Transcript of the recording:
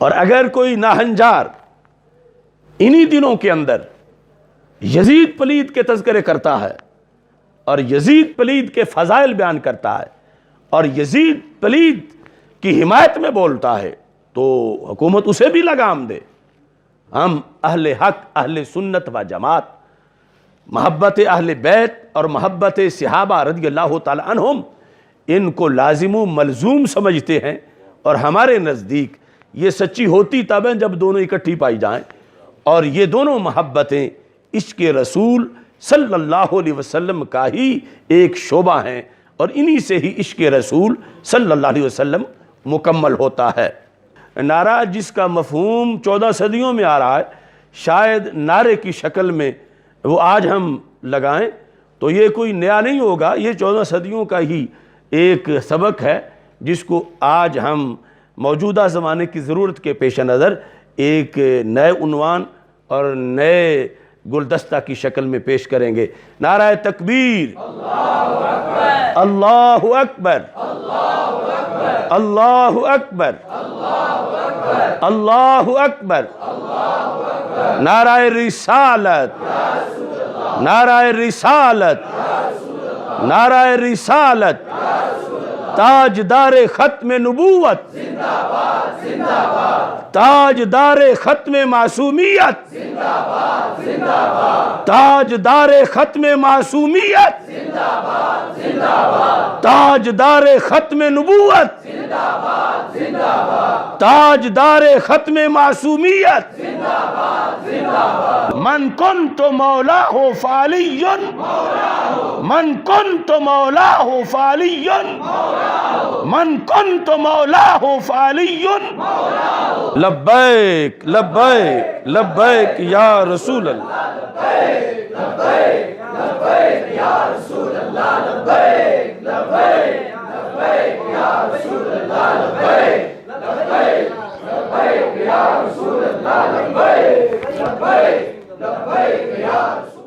اور اگر کوئی ناہنجار انہی دنوں کے اندر یزید پلید کے تذکرے کرتا ہے اور یزید پلید کے فضائل بیان کرتا ہے اور یزید پلید کی حمایت میں بولتا ہے تو حکومت اسے بھی لگام دے۔ ہم اہل حق، اہل سنت و جماعت، محبت اہل بیت اور محبت صحابہ رضی اللہ تعالی عنہم ان کو لازم و ملزوم سمجھتے ہیں، اور ہمارے نزدیک یہ سچی ہوتی تب ہے جب دونوں اکٹھی پائی جائیں، اور یہ دونوں محبتیں عشق رسول صلی اللہ علیہ وسلم کا ہی ایک شعبہ ہیں، اور انہی سے ہی عشق رسول صلی اللہ علیہ وسلم مکمل ہوتا ہے۔ نعرہ جس کا مفہوم 14 صدیوں میں آ رہا ہے، شاید نعرے کی شکل میں وہ آج ہم لگائیں تو یہ کوئی نیا نہیں ہوگا، یہ 14 صدیوں کا ہی ایک سبق ہے جس کو آج ہم موجودہ زمانے کی ضرورت کے پیش نظر ایک نئے عنوان اور نئے گلدستہ کی شکل میں پیش کریں گے۔ نعرہ تکبیر، اللہ اکبر، اللہ اکبر، اللہ اکبر، نعرہ رسالت، نعرہ رسالت، نعرہ رسالت، تاجدار ختم نبوت، تاجدار ختم معصومیت، تاجدار ختم معصومیت، تاجدار ختم نبوت، تاجدار ختم معصومیت، من کنت مولاہ فعلی، من کنت مولاہ فعلی، من کنت مولاہ فعلی، لبیک لبیک لبیک یا رسول اللہ، لبیک لبیک لبیک یا رسول اللہ، لبیک لبیک لبیک یا رسول اللہ، لبیک لبیک لبیک یا رسول اللہ، لبیک لبیک لبیک یا رسول اللہ۔